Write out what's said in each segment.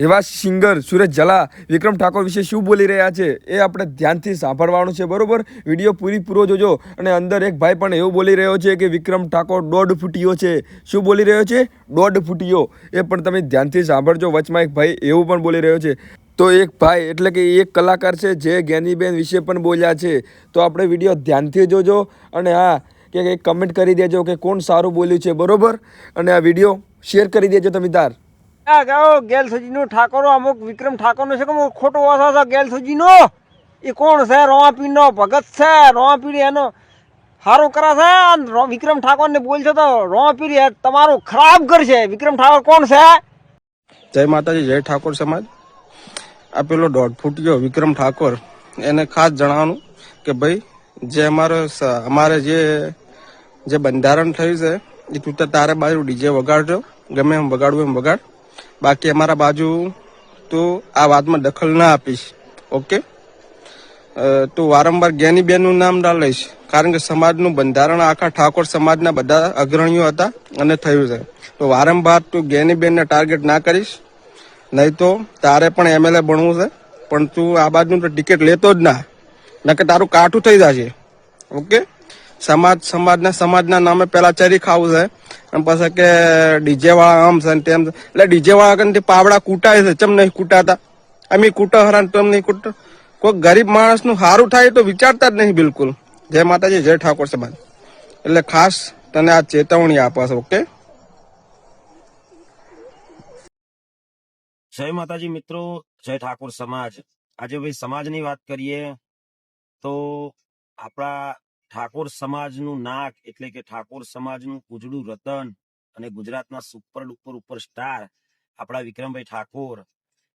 એવા સિંગર સુરેશ ઝાલા વિક્રમ ઠાકોર વિશે શું બોલી રહ્યા છે એ આપણે ધ્યાનથી સાંભળવાનું છે, બરોબર? વિડીયો પૂરો જોજો. અને અંદર એક ભાઈ પણ એવું બોલી રહ્યો છે કે વિક્રમ ઠાકોર 1.5 ફૂટિયો છે. શું બોલી રહ્યો છે? 1.5 ફૂટિયો. એ પણ તમે ધ્યાનથી સાંભળજો. વચમાં એક ભાઈ એવું પણ બોલી રહ્યો છે. તો એક ભાઈ એટલે કે એક કલાકાર છે જે જ્ઞાનીબેન વિશે પણ બોલ્યા છે. તો આપણે વિડીયો ધ્યાનથી જોજો અને હા કે એક કમેન્ટ કરી દેજો કે કોણ સારું બોલ્યું છે, બરોબર? અને આ વિડીયો શેર કરી દેજો તમે તાર. ગેલસુજી ઠાકોરો અમુક વિક્રમ ઠાકોર નો છે કે ખોટો વાસો છે. ગેલસુજી નો એ કોણ છે? રોમાપીર નો ભગત છે. રોમાપીર એનો સારું કરે છે. વિક્રમ ઠાકોર ને બોલશો તો રોમાપીર તમારું ખરાબ કરશે. વિક્રમ ઠાકોર કોણ છે? જય માતાજી, જય ઠાકોર સમાજ. આ પેલો 1.5 ફૂટિયો વિક્રમ ઠાકોર, એને ખાસ જણાવવાનું કે ભાઈ જે અમારે જે બંધારણ થયું છે એ તું તો તારે બાજુ ડીજે વગાડજો, ગમે એમ વગાડવું એમ વગાડ. બાકી અમારા બાજુ તું આ વાતમાં દખલ ના આપીશ, ઓકે? તું વારંવાર જ્ઞાનીબેનનું નામ ના લઈશ, કારણ કે સમાજનું બંધારણ આખા ઠાકોર સમાજના બધા અગ્રણીઓ હતા અને થયું છે. તો વારંવાર તું જ્ઞાનીબેનને ટાર્ગેટ ના કરીશ, નહીં તો તારે પણ એમએલએ બનવું છે. પણ તું આ બાજુનું તો ટિકિટ લેતો જ ના, નકે તારું કાઠું થઈ જશે, ઓકે? સમાજના નામે પેલા ચરી ખાવું છે અને પછી કે ડીજે વાળા આમ છે તેમ છે. એટલે ડીજે વાળા કંઈ પાવડા કૂટાય છે, ચમ નહીં કૂટાતા? અમે કૂટો હરાન તમ નહીં કૂટતો. કોઈ ગરીબ માણસનું સારું થાય તો વિચારતા જ નહીં બિલકુલ. જય માતાજી, જય ઠાકોર સમાજ. એટલે ખાસ તને આ ચેતવણી આપે છે, ઓકે? જય માતાજી મિત્રો, જય ઠાકોર સમાજ. આજે ભાઈ સમાજની વાત કરીએ તો આપણા ઠાકોર સમાજનું નાક એટલે કે ઠાકોર સમાજનું ઉજળું રતન અને ગુજરાતના સુપર ડુપર સ્ટાર આપણા વિક્રમભાઈ ઠાકોર,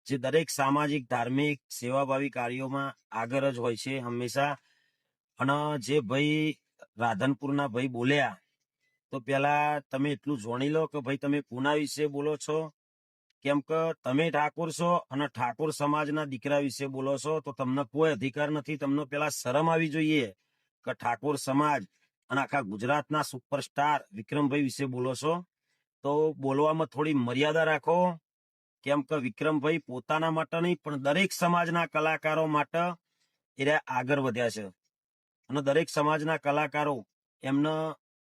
જે દરેક સામાજિક ધાર્મિક સેવાભાવી કાર્યોમાં આગળ જ હોય છે હંમેશા. અને જે ભાઈ રાધનપુરના ભાઈ બોલ્યા, તો પેલા તમે એટલું જાણી લો કે ભાઈ તમે કોના વિશે બોલો છો. કેમ કે તમે ઠાકોર છો અને ઠાકોર સમાજના દીકરા વિશે બોલો છો, તો તમને કોઈ અધિકાર નથી. તમને પેલા શરમ આવી જોઈએ કે ઠાકોર સમાજ અને આખા ગુજરાતના સુપરસ્ટાર વિક્રમભાઈ વિશે બોલો છો, તો બોલવામાં થોડી મર્યાદા રાખો. કેમ કે વિક્રમભાઈ પોતાના માટે નહીં પણ દરેક સમાજના કલાકારો માટે એ આગળ વધ્યા છે. અને દરેક સમાજના કલાકારો એમને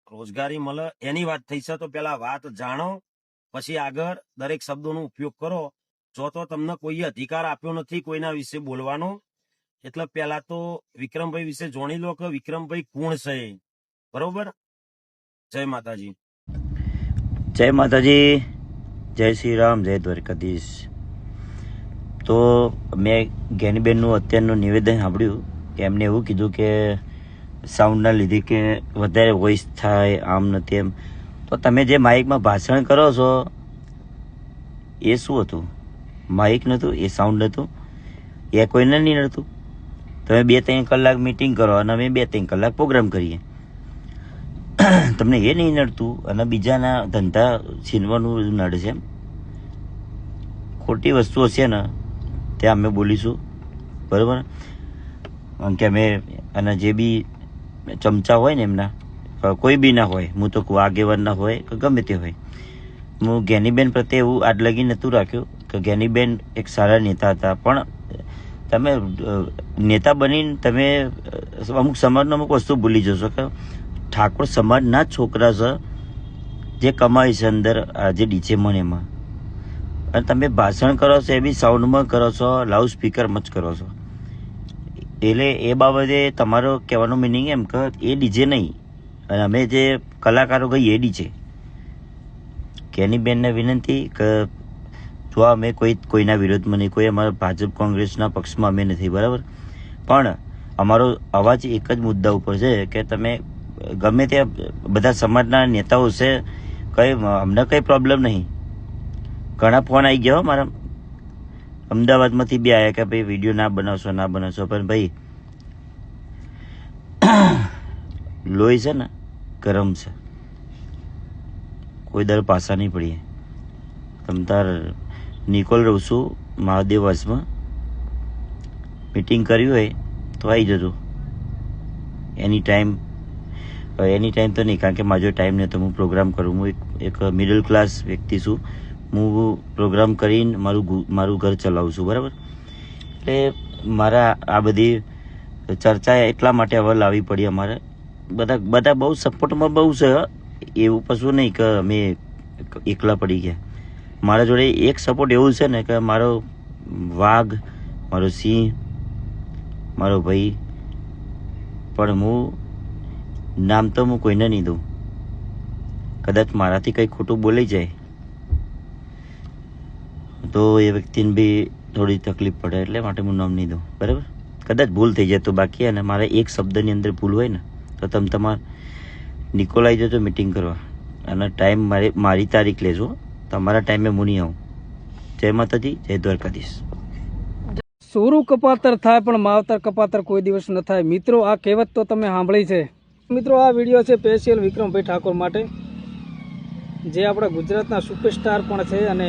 રોજગારી મળે એની વાત થઈ છે. તો પેલા વાત જાણો, પછી આગળ દરેક શબ્દોનો ઉપયોગ કરો. જો તો તમને કોઈ અધિકાર આપ્યો નથી કોઈના વિશે બોલવાનો. એટલે પેલા તો વિક્રમભાઈ વિશે જાણી લો કે વિક્રમભાઈ કોણ છે, બરોબર? જય માતાજી. જય માતાજી, જય શ્રી રામ, જય દ્વારકાધીશ. તો મેં જ્ઞાનીબેનનું અત્યારનું નિવેદન સાંભળ્યું કે એમને એવું કીધું કે સાઉન્ડના લીધે કે વધારે વોઇસ થાય, આમ ને તેમ. તો તમે જે માઇકમાં ભાષણ કરો છો એ શું હતું? માઇક નહોતું, એ સાઉન્ડ હતું, એ કોઈને નહીં નડતું. તમે 2-3 કલાક મિટિંગ કરો અને અમે 2-3 કલાક પ્રોગ્રામ કરીએ, તમને એ નહીં નડતું અને બીજાના ધંધા છીનવાનું નડે છે. ખોટી વસ્તુ હશે ને ત્યાં અમે બોલીશું, બરાબર? કારણ કે અમે અને જે બી ચમચા હોય ને એમના, કોઈ બી ના હોય, હું તો આગેવાન ના હોય કે ગમે તે હોય, હું જ્ઞાનીબેન પ્રત્યે એવું આજ લગી નહોતું રાખ્યું કે જ્ઞાનીબેન એક સારા નેતા હતા. પણ તમે નેતા બનીને તમે અમુક સમાજનો અમુક વસ્તુ ભૂલી જશો કે ઠાકોર સમાજના જ છોકરા છે જે કમાય છે અંદર જે ડીજે મને એમાં. અને તમે ભાષણ કરો છો એ બી સાઉન્ડમાં કરો છો, લાઉડ સ્પીકરમાં જ કરો છો. એટલે એ બાબતે તમારો કહેવાનો મિનિંગ એમ કે એ ડીજે નહીં અને અમે જે કલાકારો ગઈ એ ડીજે. જ્ઞાનીબેનને વિનંતી કે જો અમે કોઈના વિરોધમાં નહીં, કોઈ અમારા ભાજપ કોંગ્રેસના પક્ષમાં અમે નથી, બરાબર? પણ અમારો અવાજ એક જ મુદ્દા ઉપર છે કે તમે ગમે ત્યાં બધા સમાજના નેતાઓ છે, અમને કંઈ પ્રોબ્લેમ નહીં. ઘણા ફોન આવી ગયા મારા અમદાવાદમાંથી બી આવ્યા કે ભાઈ વિડીયો ના બનાવશો. પણ ભાઈ લોહી છે ને ગરમ છે, કોઈ દર પાસા નહીં પડીએ. તમ તાર નિકોલ રહું છું મહાદેવવાસમાં, મીટિંગ કર્યું હોય તો આવી જજો એની ટાઈમ તો નહીં, કારણ કે મારો ટાઈમ નહીં તો હું પ્રોગ્રામ કરું. હું એક મિડલ ક્લાસ વ્યક્તિ છું, હું પ્રોગ્રામ કરીને મારું ઘર ચલાવું છું, બરાબર. એટલે મારા આ બધી ચર્ચા એટલા માટે હવે લાવવી પડી અમારે. બધા બહુ સપોર્ટમાં બહુ છે, એવું કશું નહીં કે અમે એકલા પડી ગયા. મારા જોડે એક સપોર્ટ એવું છે ને કે મારો વાઘ, મારો સિંહ, મારો ભાઈ, પણ હું નામ તો હું કોઈને નહીં દઉં. કદાચ મારાથી કંઈ ખોટું બોલી જાય તો એ વ્યક્તિને બી થોડી તકલીફ પડે, એટલે માટે હું નામ નહીં દઉં, બરાબર. કદાચ ભૂલ થઈ જાય તો બાકી, અને મારે એક શબ્દની અંદર ભૂલ હોય ને તો તમે તમારે નિકોલાઈ જજો મિટિંગ કરવા, અને ટાઈમ મારી તારીખ લેજો. તમારા ટાઈમે હું નહીં આવું. જય માતાજી, જય દ્વારકાધીશ. સોરું કપાતર થાય પણ માવતર કપાતર કોઈ દિવસ ન થાય. મિત્રો, આ કહેવત તો તમે સાંભળી છે. મિત્રો, આ વિડીયો છે સ્પેશિયલ વિક્રમભાઈ ઠાકોર માટે, જે આપણા ગુજરાતના સુપરસ્ટાર પણ છે અને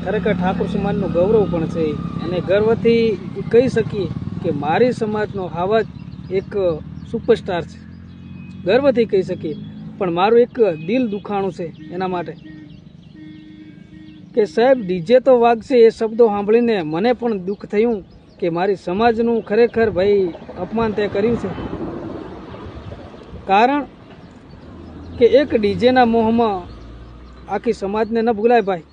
ખરેખર ઠાકોર સમાજનું ગૌરવ પણ છે. અને ગર્વથી કહી શકીએ કે મારી સમાજનો આવા જ એક સુપરસ્ટાર છે, ગર્વથી કહી શકીએ. પણ મારું એક દિલ દુખાણું છે એના માટે કે સાહેબ ડીજે તો વાગશે એ શબ્દો સાંભળીને મને પણ દુઃખ થયું કે મારી સમાજનું ખરેખર ભાઈ અપમાન તે કર્યું છે. કારણ કે એક ડીજેના મોહમાં આખી સમાજને ન ભૂલાય ભાઈ.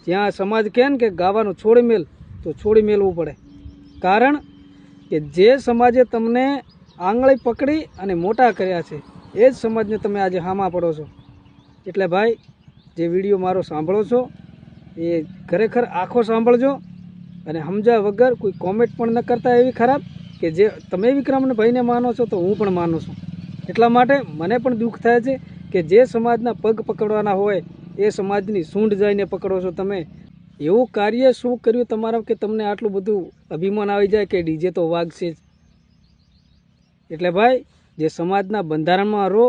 જ્યાં સમાજ કહે ને કે ગાવાનું છોડી મેલ, તો છોડી મેલવું પડે. કારણ કે જે સમાજે તમને આંગળી પકડી અને મોટા કર્યા છે એ જ સમાજને તમે આજે હામા પડો છો. એટલે ભાઈ, જે વિડીયો મારો સાંભળો છો એ ખરેખર આખો સાંભળજો, અને સમજ્યા વગર કોઈ કોમેન્ટ પણ ન કરતા એવી ખરાબ કે જે તમે વિક્રમને ભાઈને માનો છો તો હું પણ માનું છું. એટલા માટે મને પણ દુઃખ થાય છે કે જે સમાજના પગ પકડવાના હોય એ સમાજની સૂંઢ જઈને પકડો છો તમે. એવું કાર્ય શું કર્યું તમારા કે તમને આટલું બધું અભિમાન આવી જાય કે ડીજે તો વાગશે જ. એટલે ભાઈ, જે સમાજના બંધારણમાં રહો